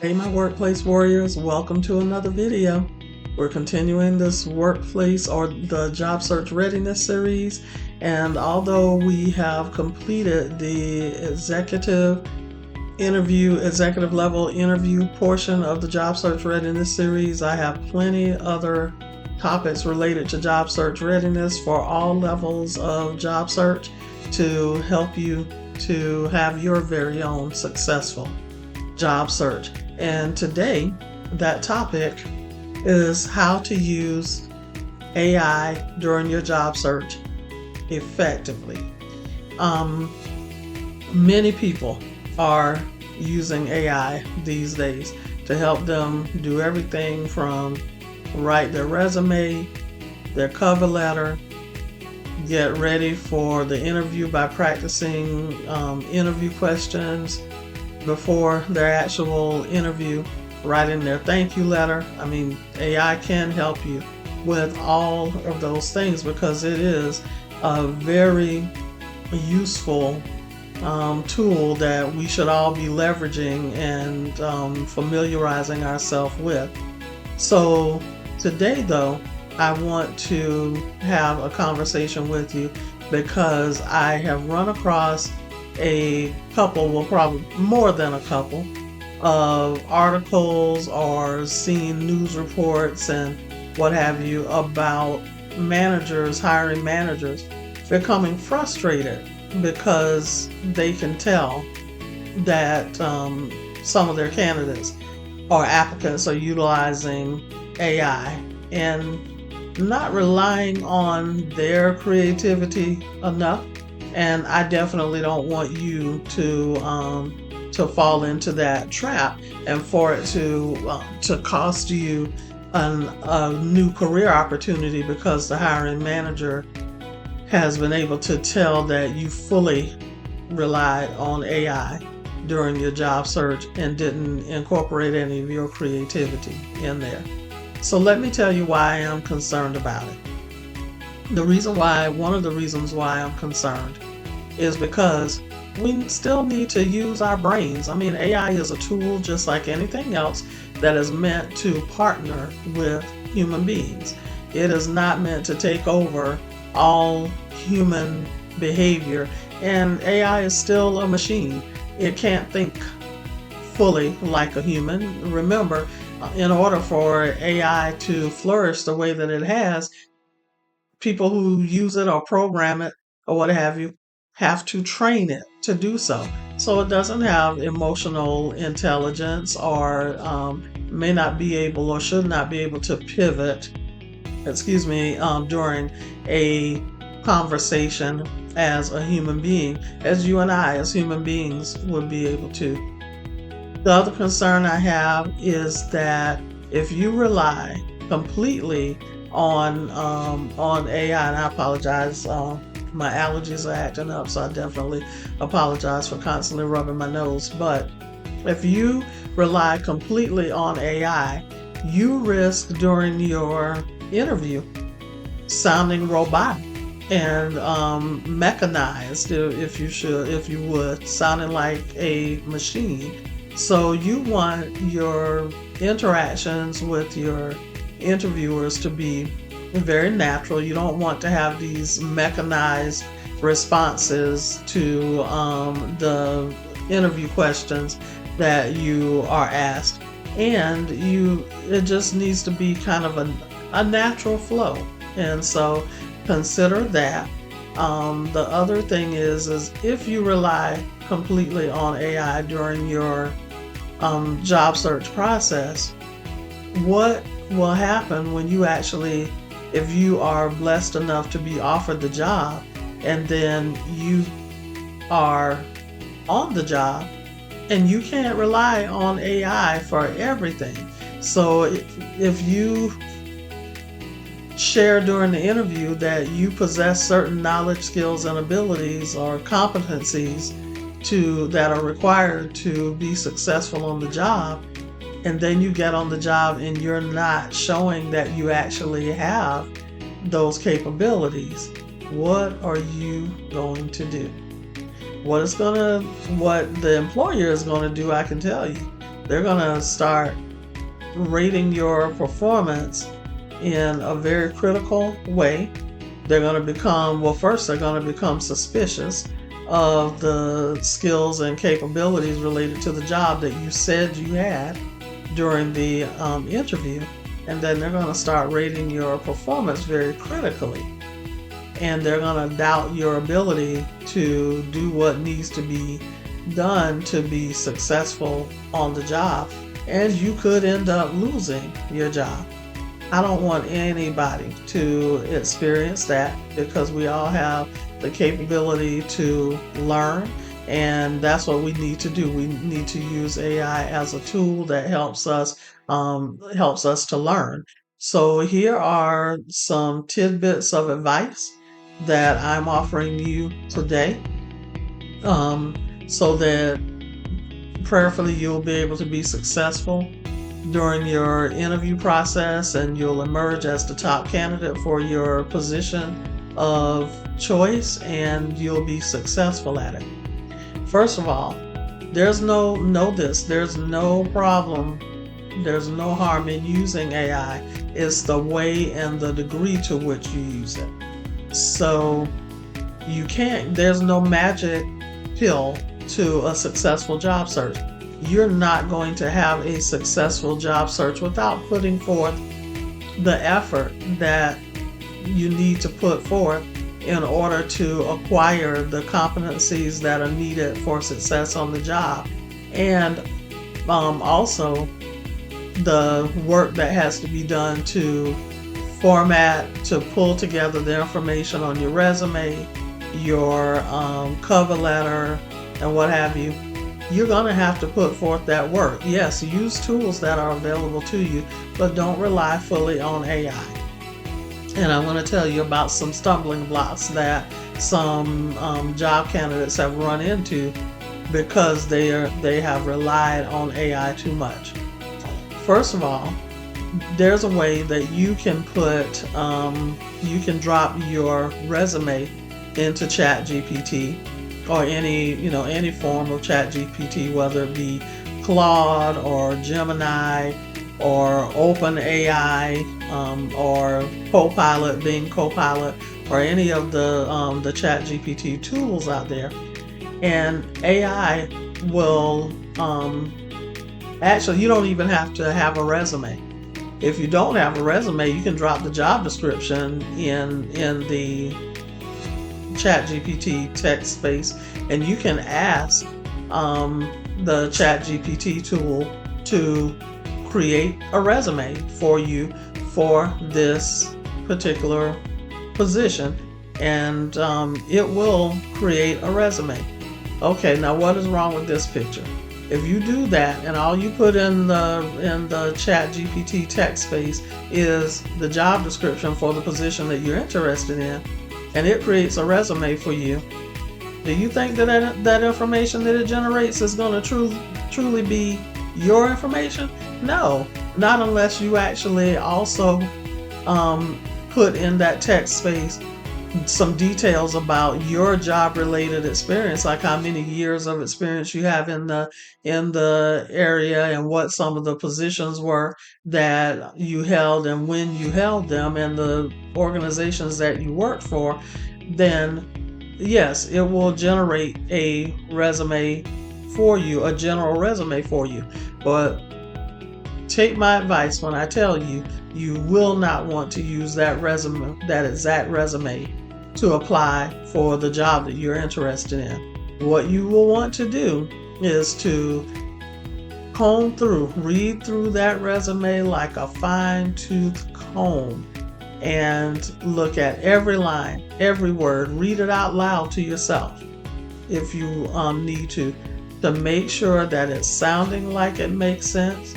Hey my workplace warriors, welcome to another video. We're continuing this workplace or the job search readiness series, and although we have completed the executive level interview portion of the job search readiness series, I have plenty other topics related to job search readiness for all levels of job search to help you to have your very own successful job search. And today, that topic is how to use AI during your job search effectively. Many people are using AI these days to help them do everything from write their resume, their cover letter, get ready for the interview by practicing interview questions before their actual interview, writing their thank you letter. I mean, AI can help you with all of those things because it is a very useful tool that we should all be leveraging and familiarizing ourselves with. So today though, I want to have a conversation with you because I have run across a couple, well probably more than a couple, of articles or seen news reports and what have you about managers, hiring managers, becoming frustrated because they can tell that some of their candidates or applicants are utilizing AI and not relying on their creativity enough. And I definitely don't want you to fall into that trap and for it to cost you a new career opportunity because the hiring manager has been able to tell that you fully relied on AI during your job search and didn't incorporate any of your creativity in there. So let me tell you why I am concerned about it. One of the reasons why I'm concerned is because we still need to use our brains. I mean, AI is a tool just like anything else that is meant to partner with human beings. It is not meant to take over all human behavior, and AI is still a machine. It can't think fully like a human. Remember, in order for AI to flourish the way that it has, people who use it or program it or what have you have to train it to do so. So it doesn't have emotional intelligence or may not be able or should not be able to pivot, during a conversation as a human being, as you and I as human beings would be able to. The other concern I have is that if you rely completely on AI, and I apologize, my allergies are acting up, so I definitely apologize for constantly rubbing my nose. But if you rely completely on AI, you risk during your interview sounding robotic and mechanized, if you would, sounding like a machine. So you want your interactions with your interviewers to be very natural. You don't want to have these mechanized responses to the interview questions that you are asked, and it just needs to be kind of a natural flow. And so consider that. The other thing is if you rely completely on AI during your job search process, what will happen when you actually, if you are blessed enough to be offered the job and then you are on the job and you can't rely on AI for everything. So if you share during the interview that you possess certain knowledge, skills, and abilities or competencies that are required to be successful on the job, and then you get on the job and you're not showing that you actually have those capabilities, what are you going to do? What the employer is going to do, I can tell you, they're going to start rating your performance in a very critical way. They're going to become, well, first, they're going to become suspicious of the skills and capabilities related to the job that you said you had during the interview. And then they're going to start rating your performance very critically. And they're going to doubt your ability to do what needs to be done to be successful on the job. And you could end up losing your job. I don't want anybody to experience that, because we all have the capability to learn, and that's what we need to do. We need to use AI as a tool that helps us to learn. So here are some tidbits of advice that I'm offering you today, so that prayerfully you'll be able to be successful during your interview process, and you'll emerge as the top candidate for your position of choice, and you'll be successful at it. First of all, there's no problem, there's no harm in using AI. It's the way and the degree to which you use it. So there's no magic pill to a successful job search. You're not going to have a successful job search without putting forth the effort that you need to put forth in order to acquire the competencies that are needed for success on the job. And also the work that has to be done to format, to pull together the information on your resume, your cover letter, and what have you. You're going to have to put forth that work. Yes, use tools that are available to you, but don't rely fully on AI. And I want to tell you about some stumbling blocks that some job candidates have run into because they have relied on AI too much. First of all, there's a way that you can drop your resume into ChatGPT, or any form of ChatGPT, whether it be Claude or Gemini or OpenAI, or Copilot, Bing Copilot, or any of the ChatGPT tools out there. And AI will actually, you don't even have to have a resume. If you don't have a resume, you can drop the job description in the ChatGPT text space, and you can ask the ChatGPT tool to create a resume for you for this particular position, and it will create a resume. Okay, now what is wrong with this picture? If you do that and all you put in the ChatGPT text space is the job description for the position that you're interested in, and it creates a resume for you, do you think that information that it generates is going to truly be your information? No, not unless you actually also put in that text space some details about your job related experience, like how many years of experience you have in the area, and what some of the positions were that you held and when you held them, and the organizations that you worked for. Then yes, it will generate a resume for you, a general resume for you. But take my advice when I tell you, you will not want to use that exact resume to apply for the job that you're interested in. What you will want to do is to read through that resume like a fine-tooth comb, and look at every line, every word, read it out loud to yourself if you need to make sure that it's sounding like it makes sense.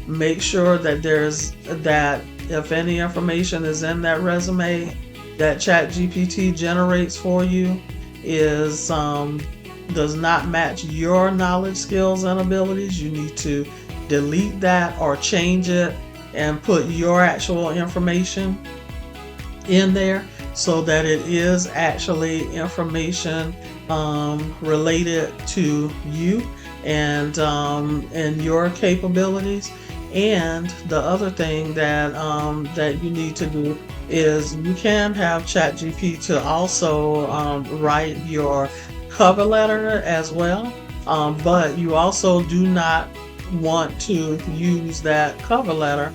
Make sure that if any information is in that resume that ChatGPT generates for you does not match your knowledge, skills, and abilities, you need to delete that or change it and put your actual information in there, so that it is actually information related to you and your capabilities. And the other thing that that you need to do is you can have ChatGPT to also write your cover letter as well, but you also do not want to use that cover letter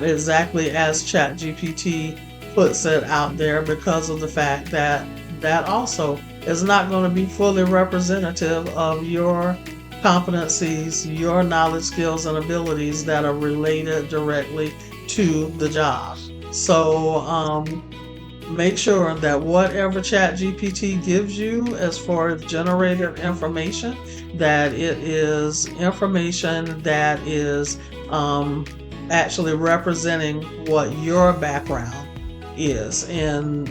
exactly as ChatGPT puts it out there, because of the fact that that also is not going to be fully representative of your competencies, your knowledge, skills, and abilities that are related directly to the job. So make sure that whatever ChatGPT gives you as far as generated information, that it is information that is actually representing what your background is, and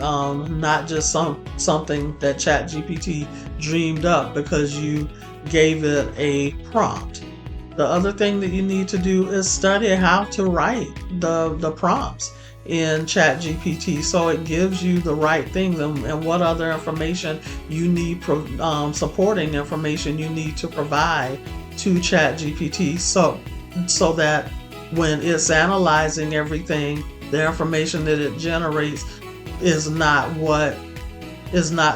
not just something that ChatGPT dreamed up because you gave it a prompt. The other thing that you need to do is study how to write the prompts in ChatGPT, so it gives you the right things, and what other information you need, supporting information you need to provide to ChatGPT, so that when it's analyzing everything, the information that it generates is not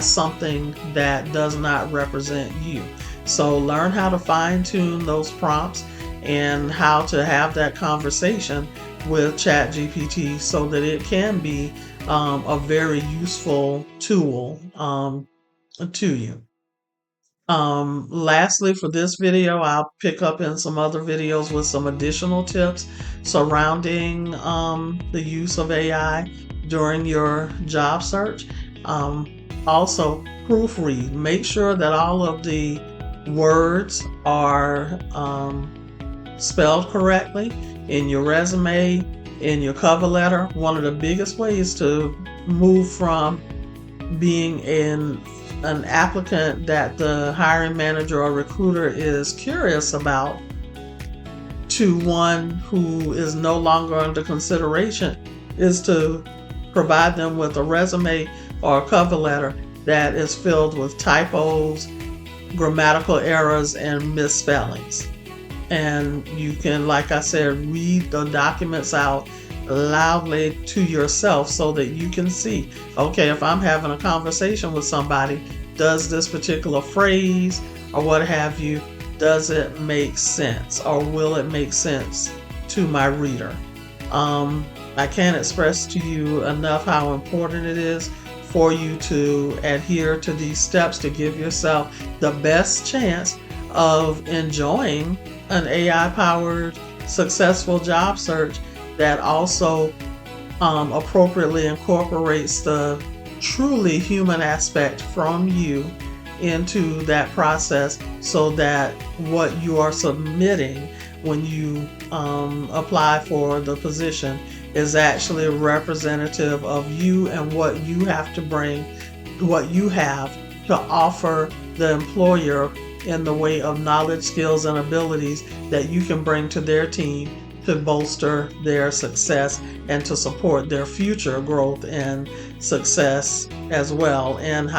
something that does not represent you. So learn how to fine tune those prompts and how to have that conversation with ChatGPT so that it can be a very useful tool to you. Lastly, for this video, I'll pick up in some other videos with some additional tips surrounding the use of AI during your job search. Also, proofread. Make sure that all of the words are spelled correctly in your resume, in your cover letter. One of the biggest ways to move from being an applicant that the hiring manager or recruiter is curious about to one who is no longer under consideration is to provide them with a resume or a cover letter that is filled with typos, grammatical errors, and misspellings. And you can, like I said, read the documents out loudly to yourself so that you can see, okay, if I'm having a conversation with somebody, does this particular phrase or what have you, does it make sense, or will it make sense to my reader? I can't express to you enough how important it is for you to adhere to these steps to give yourself the best chance of enjoying an AI-powered successful job search that also appropriately incorporates the truly human aspect from you into that process, so that what you are submitting when you apply for the position is actually representative of you and what you have to bring, what you have to offer the employer in the way of knowledge, skills, and abilities that you can bring to their team to bolster their success and to support their future growth and success as well, and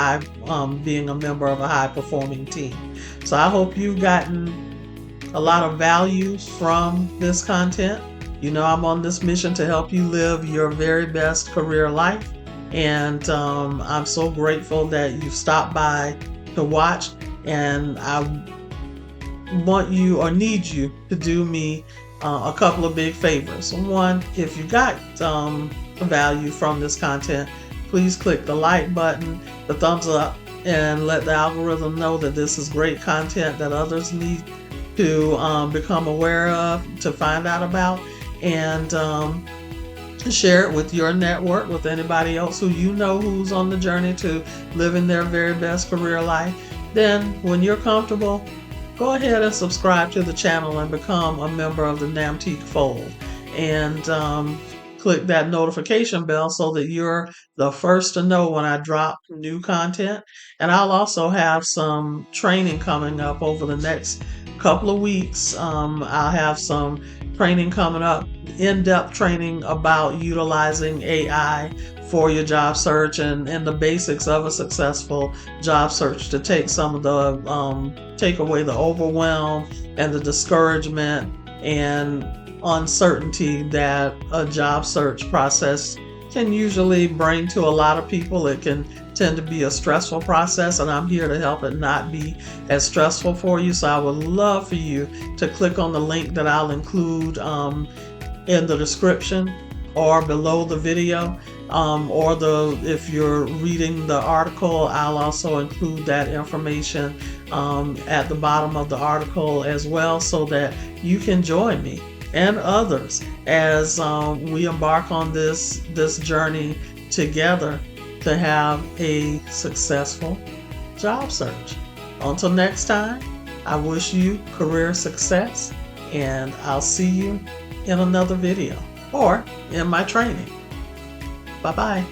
being a member of a high-performing team. So I hope you've gotten a lot of value from this content. You know, I'm on this mission to help you live your very best career life, and I'm so grateful that you stopped by to watch, and I want you or need you to do me a couple of big favors. One, if you got value from this content, please click the like button, the thumbs up, and let the algorithm know that this is great content that others need to become aware of, to find out about, and share it with your network, with anybody else who you know who's on the journey to living their very best career life. Then when you're comfortable, go ahead and subscribe to the channel and become a member of the Nnamtique fold, and click that notification bell so that you're the first to know when I drop new content. And I'll also have some training coming up over the next couple of weeks. I'll have some training coming up, in-depth training about utilizing AI for your job search and the basics of a successful job search to take some of the take away the overwhelm and the discouragement and uncertainty that a job search process can usually bring to a lot of people. It can tend to be a stressful process, and I'm here to help it not be as stressful for you. So I would love for you to click on the link that I'll include in the description or below the video, or if you're reading the article, I'll also include that information at the bottom of the article as well, so that you can join me and others as we embark on this journey together to have a successful job search. Until next time, I wish you career success, and I'll see you in another video or in my training. Bye-bye.